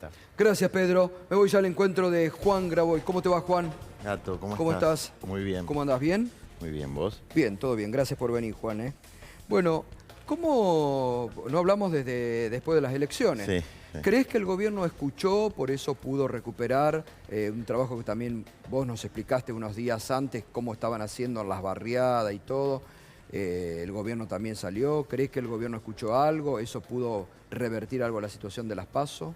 Está. Gracias, Pedro. Me voy ya al encuentro de Juan Graboy. ¿Cómo te va, Juan? Gato, ¿Cómo estás? Muy bien. ¿Cómo andás? ¿Bien? Muy bien, ¿vos? Bien, todo bien. Gracias por venir, Juan, ¿eh? Bueno, ¿cómo no hablamos desde después de las elecciones? Sí, sí. ¿Crees que el gobierno escuchó, por eso pudo recuperar un trabajo que también vos nos explicaste unos días antes, cómo estaban haciendo en las barriadas y todo? El gobierno también salió. ¿Crees que el gobierno escuchó algo? ¿Eso pudo revertir algo la situación de las PASO?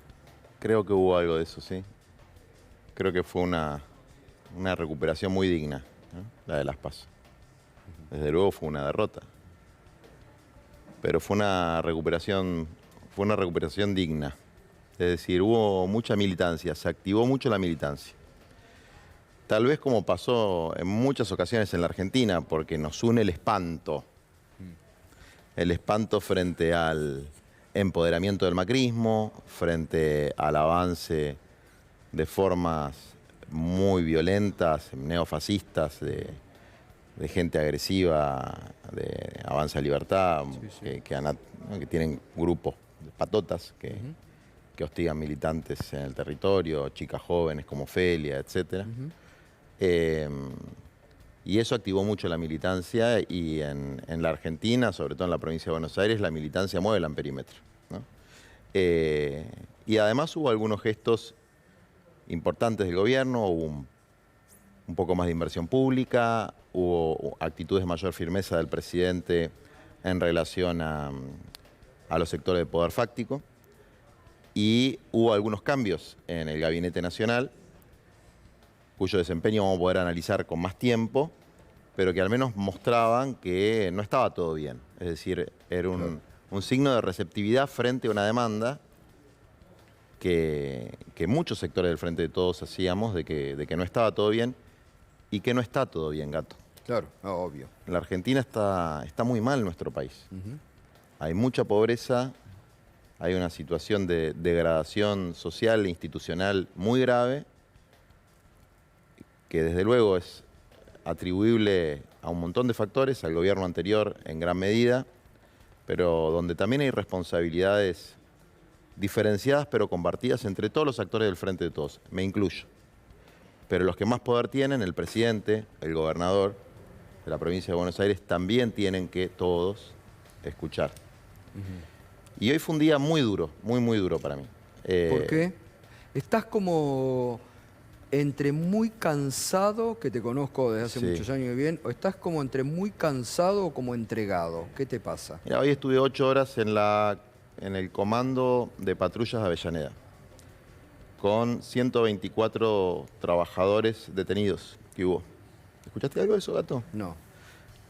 Creo que hubo algo de eso, sí. Creo que fue una recuperación muy digna, ¿no? La de las PASO. Desde luego fue una derrota. Pero fue una recuperación digna. Es decir, hubo mucha militancia, se activó mucho la militancia. Tal vez como pasó en muchas ocasiones en la Argentina, porque nos une el espanto. El espanto frente al empoderamiento del macrismo, frente al avance de formas muy violentas, neofascistas, de gente agresiva, de Avanza Libertad, Sí. que tienen grupos de patotas que hostigan militantes en el territorio, chicas jóvenes como Felia, etc. Y eso activó mucho la militancia y en la Argentina, sobre todo en la provincia de Buenos Aires, la militancia mueve el amperímetro, ¿no? Y además hubo algunos gestos importantes del gobierno, hubo un poco más de inversión pública, hubo actitudes de mayor firmeza del presidente en relación a los sectores de poder fáctico y hubo algunos cambios en el Gabinete Nacional cuyo desempeño vamos a poder analizar con más tiempo, pero que al menos mostraban que no estaba todo bien. Es decir, era un signo de receptividad frente a una demanda que muchos sectores del Frente de Todos hacíamos de que no estaba todo bien y que no está todo bien, Gato. Claro, obvio. La Argentina está muy mal nuestro país. Hay mucha pobreza, hay una situación de degradación social e institucional muy grave, que desde luego es atribuible a un montón de factores, al gobierno anterior en gran medida, pero donde también hay responsabilidades diferenciadas pero compartidas entre todos los actores del Frente de Todos, me incluyo. Pero los que más poder tienen, el presidente, el gobernador de la provincia de Buenos Aires, también tienen que todos escuchar. Y hoy fue un día muy duro, muy duro para mí. ¿Por qué? Estás como entre muy cansado, que te conozco desde hace Sí. muchos años bien, o estás como entre muy cansado o como entregado. ¿Qué te pasa? Mira, hoy estuve 8 horas en el comando de patrullas de Avellaneda, con 124 trabajadores detenidos que hubo. ¿Escuchaste algo de eso, Gato? No.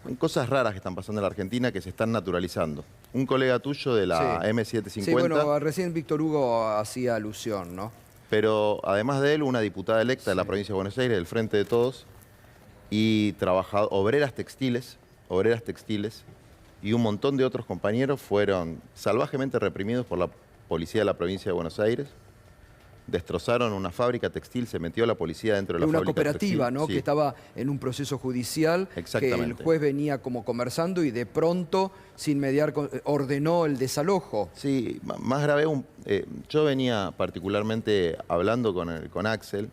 Hay cosas raras que están pasando en la Argentina que se están naturalizando. Un colega tuyo de la Sí. M750, Sí, bueno, recién Víctor Hugo hacía alusión, ¿no? pero además de él, una diputada electa de la Sí. provincia de Buenos Aires, del Frente de Todos, y obreras textiles, y un montón de otros compañeros fueron salvajemente reprimidos por la policía de la provincia de Buenos Aires. Destrozaron una fábrica textil, se metió la policía dentro de la Una fábrica cooperativa, textil. ¿no? Sí. Que estaba en un proceso judicial, que el Exactamente. juez venía como conversando y de pronto, sin mediar, ordenó el desalojo. Sí, más grave aún, yo venía particularmente hablando con Axel,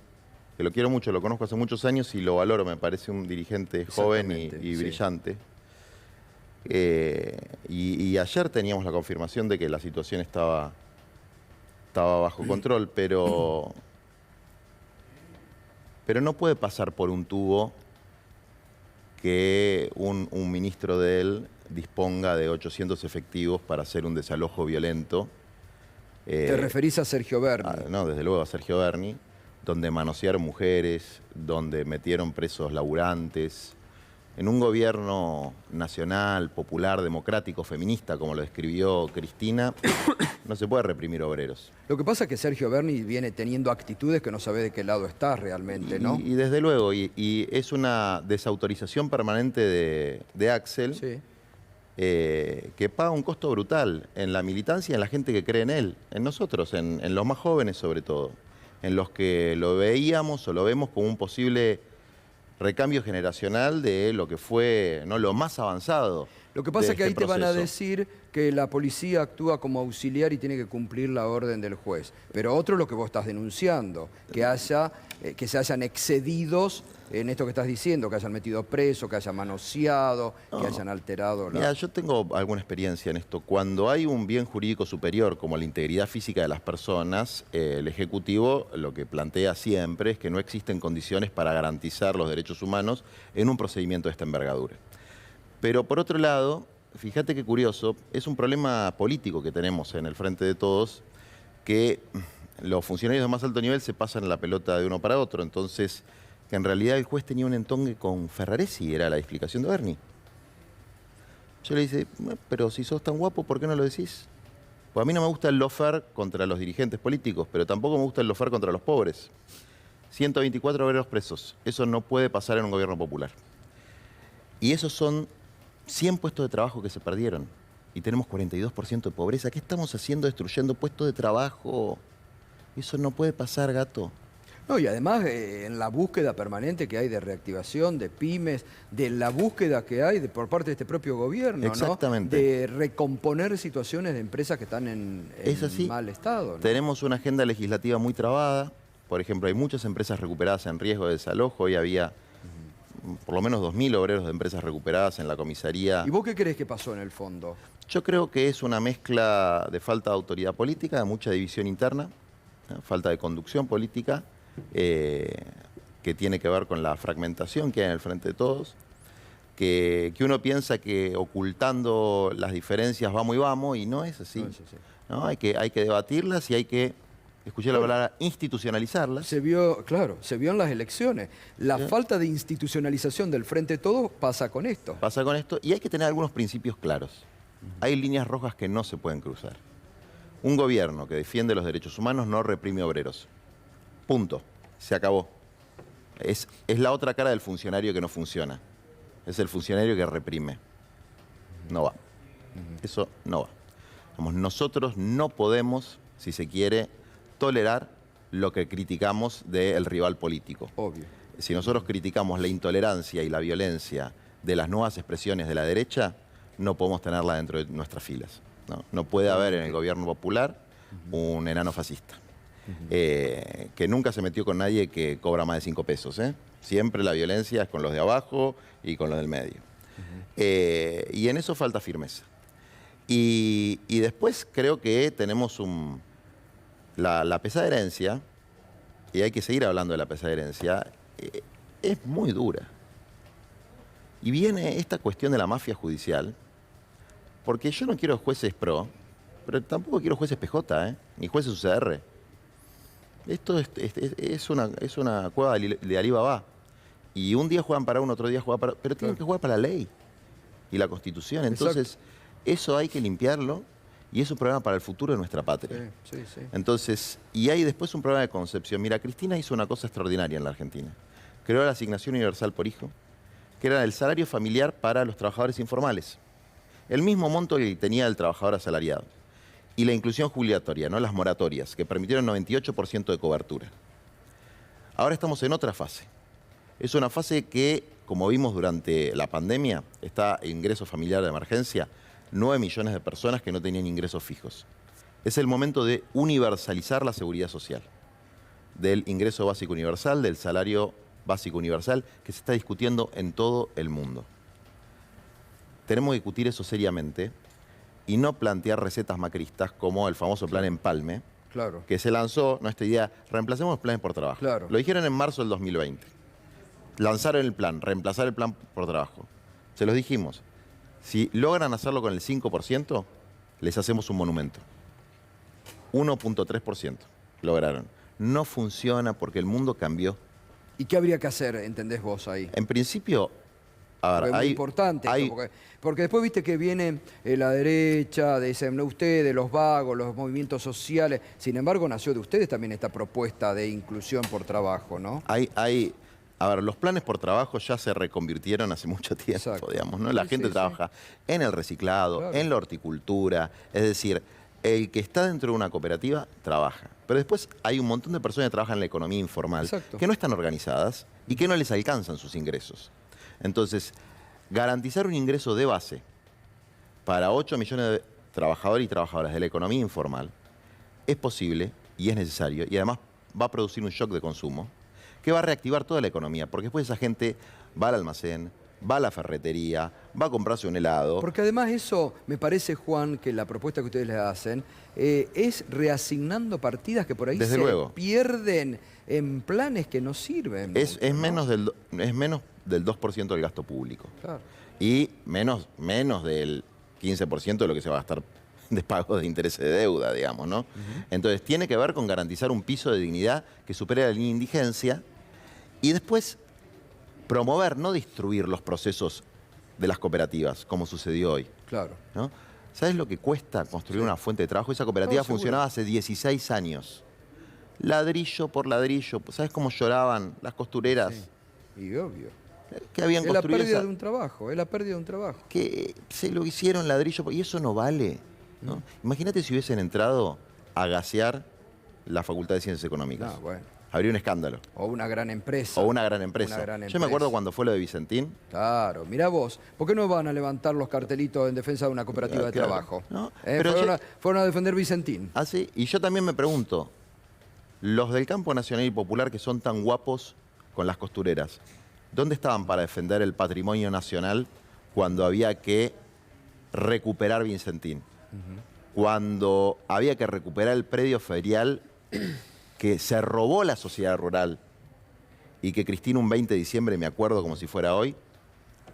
que lo quiero mucho, lo conozco hace muchos años y lo valoro, me parece un dirigente joven y Exactamente, sí. brillante. Y ayer teníamos la confirmación de que la situación estaba bajo control, pero no puede pasar por un tubo que un ministro de él disponga de 800 efectivos para hacer un desalojo violento. Te referís a Sergio Berni. No, desde luego a Sergio Berni, donde manosearon mujeres, donde metieron presos laburantes. En un gobierno nacional, popular, democrático, feminista, como lo describió Cristina, no se puede reprimir obreros. Lo que pasa es que Sergio Berni viene teniendo actitudes que no sabe de qué lado está realmente, ¿no? Y desde luego, y es una desautorización permanente de Axel, Sí. que paga un costo brutal en la militancia y en la gente que cree en él, en nosotros, en los más jóvenes sobre todo, en los que lo veíamos o lo vemos como un posible recambio generacional de lo que fue, ¿no?, lo más avanzado Lo que pasa de es que este ahí te van a proceso. decir que la policía actúa como auxiliar y tiene que cumplir la orden del juez. Pero otro es lo que vos estás denunciando, que se hayan excedidos en esto que estás diciendo, que hayan metido preso, que hayan manoseado, que hayan alterado Mira, yo tengo alguna experiencia en esto. Cuando hay un bien jurídico superior, como la integridad física de las personas, el Ejecutivo lo que plantea siempre es que no existen condiciones para garantizar los derechos humanos en un procedimiento de esta envergadura. Pero por otro lado, fíjate qué curioso, es un problema político que tenemos en el Frente de Todos, que los funcionarios de más alto nivel se pasan la pelota de uno para otro. Entonces, que en realidad el juez tenía un entongue con Ferraresi, era la explicación de Bernie. Yo le dije, pero si sos tan guapo, ¿por qué no lo decís? Pues a mí no me gusta el lawfare contra los dirigentes políticos, pero tampoco me gusta el lawfare contra los pobres. 124 obreros presos, eso no puede pasar en un gobierno popular. Y esos son 100 puestos de trabajo que se perdieron. Y tenemos 42% de pobreza. ¿Qué estamos haciendo destruyendo puestos de trabajo? Eso no puede pasar, gato. No, y además en la búsqueda permanente que hay de reactivación, de pymes, de la búsqueda que hay por parte de este propio gobierno, Exactamente. ¿no? De recomponer situaciones de empresas que están en mal estado, ¿no? Tenemos una agenda legislativa muy trabada. Por ejemplo, hay muchas empresas recuperadas en riesgo de desalojo. Hoy había por lo menos 2.000 obreros de empresas recuperadas en la comisaría. ¿Y vos qué crees que pasó en el fondo? Yo creo que es una mezcla de falta de autoridad política, de mucha división interna, ¿no? Falta de conducción política, que tiene que ver con la fragmentación que hay en el Frente de Todos, que uno piensa que ocultando las diferencias vamos y vamos, y no es así. No es así. ¿No? Hay que debatirlas y hay que, escuché la palabra, institucionalizarlas. Se vio, claro, se vio en las elecciones. La Sí. falta de institucionalización del Frente de Todos pasa con esto. Pasa con esto, y hay que tener algunos principios claros. Hay líneas rojas que no se pueden cruzar. Un gobierno que defiende los derechos humanos no reprime obreros. Punto. Se acabó. Es la otra cara del funcionario que no funciona. Es el funcionario que reprime. No va. Eso no va. Vamos, nosotros no podemos, si se quiere, tolerar lo que criticamos del rival político. Obvio. Si nosotros criticamos la intolerancia y la violencia de las nuevas expresiones de la derecha, no podemos tenerla dentro de nuestras filas. No puede haber en el gobierno popular un enano fascista. Que nunca se metió con nadie que cobra más de 5 pesos. Siempre la violencia es con los de abajo y con los del medio. Y en eso falta firmeza. Y después creo que tenemos la pesada herencia, y hay que seguir hablando de la pesada herencia, es muy dura. Y viene esta cuestión de la mafia judicial, porque yo no quiero jueces pro, pero tampoco quiero jueces PJ, ni jueces UCR. Esto es una cueva de Alibaba. Y un día juegan para uno, otro día juegan para... Pero tienen que jugar para la ley y la Constitución. Entonces, eso hay que limpiarlo y es un problema para el futuro de nuestra patria. Sí. Entonces, y hay después un problema de concepción. Mira, Cristina hizo una cosa extraordinaria en la Argentina. Creó la asignación universal por hijo, que era el salario familiar para los trabajadores informales. El mismo monto que tenía el trabajador asalariado. Y la inclusión jubilatoria, ¿no? Las moratorias, que permitieron 98% de cobertura. Ahora estamos en otra fase. Es una fase que, como vimos durante la pandemia, está ingreso familiar de emergencia, 9 millones de personas que no tenían ingresos fijos. Es el momento de universalizar la seguridad social, del ingreso básico universal, del salario básico universal, que se está discutiendo en todo el mundo. Tenemos que discutir eso seriamente y no plantear recetas macristas como el famoso plan Empalme, Claro. que se lanzó, esta idea, reemplacemos los planes por trabajo. Claro. Lo dijeron en marzo del 2020. Lanzaron el plan, reemplazar el plan por trabajo. Se los dijimos. Si logran hacerlo con el 5%, les hacemos un monumento. 1.3% lograron. No funciona porque el mundo cambió. ¿Y qué habría que hacer, entendés vos ahí? En principio, a ver, Es muy importante esto, porque después viste que viene la derecha, dicen ustedes, los vagos, los movimientos sociales. Sin embargo, nació de ustedes también esta propuesta de inclusión por trabajo, ¿no? A ver, los planes por trabajo ya se reconvirtieron hace mucho tiempo, Exacto. digamos, ¿no? La gente trabaja en el reciclado, Claro. en la horticultura, es decir, el que está dentro de una cooperativa trabaja. Pero después hay un montón de personas que trabajan en la economía informal, Exacto. que no están organizadas y que no les alcanzan sus ingresos. Entonces, garantizar un ingreso de base para 8 millones de trabajadores y trabajadoras de la economía informal es posible y es necesario, y además va a producir un shock de consumo que va a reactivar toda la economía, porque después esa gente va al almacén, va a la ferretería, va a comprarse un helado. Porque además eso, me parece, Juan, que la propuesta que ustedes le hacen es reasignando partidas que por ahí Desde luego pierden en planes que no sirven. Es mucho, menos del 2% del gasto público. Claro. Y menos del 15% de lo que se va a gastar de pago de intereses de deuda, digamos, ¿no? Entonces, tiene que ver con garantizar un piso de dignidad que supere la línea de indigencia y después promover, no destruir los procesos de las cooperativas, como sucedió hoy. Claro. ¿No? ¿Sabes lo que cuesta construir una fuente de trabajo? Esa cooperativa funcionaba hace 16 años. Ladrillo por ladrillo. ¿Sabes cómo lloraban las costureras? Sí. Y obvio. Que habían Es la construido pérdida de un trabajo, es la pérdida de un trabajo. que se lo hicieron ladrillo, y eso no vale, ¿no? Imagínate si hubiesen entrado a gasear la Facultad de Ciencias Económicas. No, bueno. Habría un escándalo. O una gran empresa. O una gran empresa. Una gran Yo me empresa. acuerdo cuando fue lo de Vicentín. Claro, mirá vos, ¿por qué no van a levantar los cartelitos en defensa de una cooperativa de Claro, trabajo? ¿no? Pero Fueron a defender Vicentín. Ah, sí. Y yo también me pregunto, los del campo nacional y popular que son tan guapos con las costureras, ¿dónde estaban para defender el patrimonio nacional cuando había que recuperar Vicentín? Cuando había que recuperar el predio ferial que se robó la sociedad rural y que Cristina un 20 de diciembre, me acuerdo como si fuera hoy,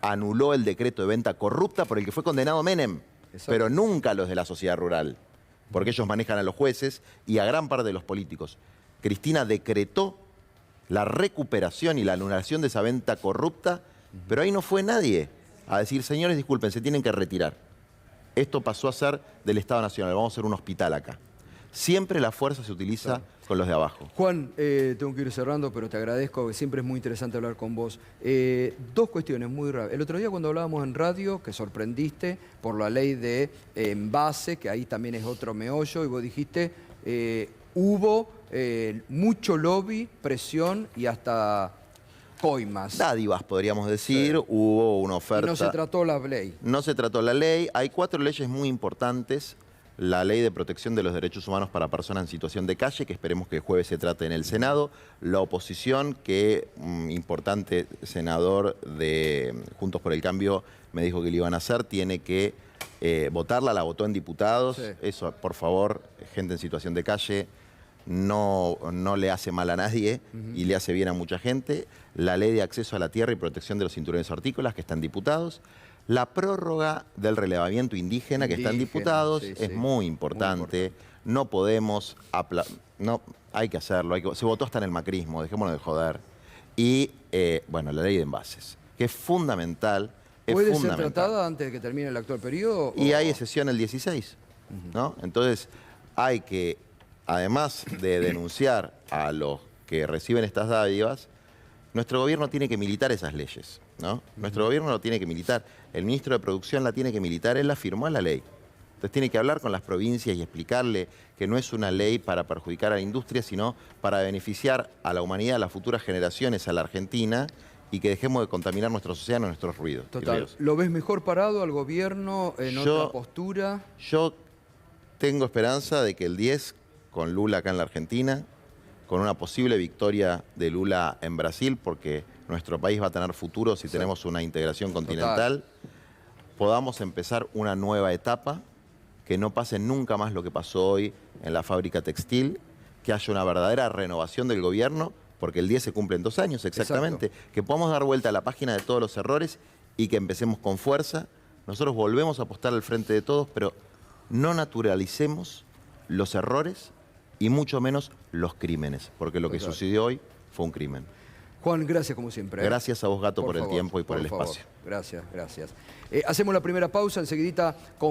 anuló el decreto de venta corrupta por el que fue condenado Menem, pero nunca los de la sociedad rural, porque ellos manejan a los jueces y a gran parte de los políticos. Cristina decretó la recuperación y la anulación de esa venta corrupta, pero ahí no fue nadie a decir, señores, disculpen, se tienen que retirar. Esto pasó a ser del Estado Nacional, vamos a hacer un hospital acá. Siempre la fuerza se utiliza con los de abajo. Juan, tengo que ir cerrando, pero te agradezco, siempre es muy interesante hablar con vos. Dos cuestiones muy rápidas. El otro día cuando hablábamos en radio, que sorprendiste por la ley de envase, que ahí también es otro meollo, y vos dijiste, hubo mucho lobby, presión y hasta coimas. Dádivas, podríamos decir, hubo una oferta. Y no se trató la ley. No se trató la ley. Hay 4 leyes muy importantes. La ley de protección de los derechos humanos para personas en situación de calle, que esperemos que el jueves se trate en el Senado. La oposición, que un importante senador de Juntos por el Cambio me dijo que lo iban a hacer, tiene que votarla, la votó en diputados. Eso, por favor, gente en situación de calle, no le hace mal a nadie y le hace bien a mucha gente. La ley de acceso a la tierra y protección de los cinturones hortícolas, que está en diputados. La prórroga del relevamiento indígena, que está en diputados, es muy importante. No podemos... No, hay que hacerlo. Se votó hasta en el macrismo, dejémonos de joder. Y, bueno, la ley de envases, que es fundamental. ¿Puede ser tratada antes de que termine el actual periodo? Y hay sesión el 16, ¿no? Entonces, hay que, además de denunciar a los que reciben estas dádivas, nuestro gobierno tiene que militar esas leyes, ¿no? Nuestro gobierno lo tiene que militar. El ministro de Producción la tiene que militar, él la firmó en la ley. Entonces tiene que hablar con las provincias y explicarle que no es una ley para perjudicar a la industria, sino para beneficiar a la humanidad, a las futuras generaciones, a la Argentina, y que dejemos de contaminar nuestros océanos, nuestros ruidos. Total. ¿Lo ves mejor parado al gobierno en otra postura? Yo tengo esperanza de que el 10, con Lula acá en la Argentina, con una posible victoria de Lula en Brasil, porque nuestro país va a tener futuro si tenemos una integración continental, podamos empezar una nueva etapa, que no pase nunca más lo que pasó hoy en la fábrica textil, que haya una verdadera renovación del gobierno, porque el 10 se cumple en 2 años exactamente, que podamos dar vuelta a la página de todos los errores y que empecemos con fuerza. Nosotros volvemos a apostar al frente de todos, pero no naturalicemos los errores y mucho menos los crímenes, porque lo que sucedió hoy fue un crimen. Juan, gracias como siempre. Gracias a vos, Gato, por el tiempo y por el espacio. Gracias, gracias. Hacemos la primera pausa, enseguidita con...